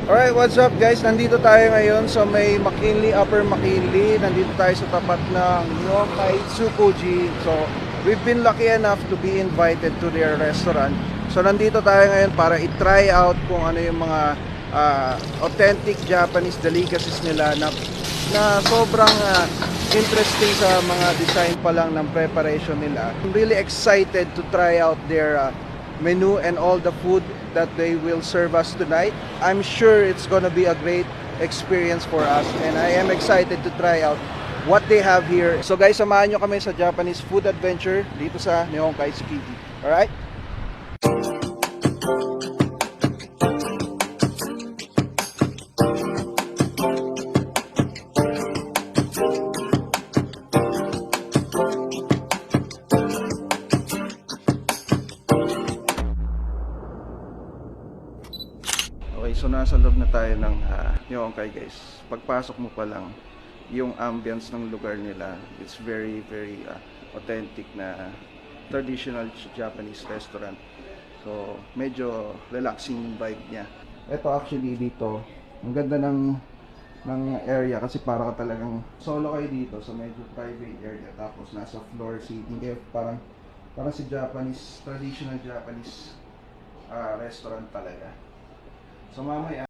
Alright, what's up guys? Nandito tayo ngayon sa may McKinley, Upper McKinley. Nandito tayo sa tapat ng Yokai Tsukuji. So, we've been lucky enough to be invited to their restaurant. So, nandito tayo ngayon para i-try out kung ano yung mga authentic Japanese delicacies nila na sobrang interesting sa mga design pa lang ng preparation nila. I'm really excited to try out their menu and all the food that they will serve us tonight. I'm sure it's gonna be a great experience for us and I am excited to try out what they have here. So guys, samahan nyo kami sa Japanese food adventure dito sa Nihonkai Tsukiji. Alright? Okay, so nasa loob na tayo ng Nihonkai guys. Pagpasok mo pa lang, yung ambience ng lugar nila, it's very authentic na traditional Japanese restaurant. So, medyo relaxing yung vibe niya. Ito actually dito, ang ganda ng area kasi para ka talagang solo kayo dito sa medyo private area. Tapos nasa floor seating kayo, parang si Japanese, traditional Japanese restaurant talaga. So mamaya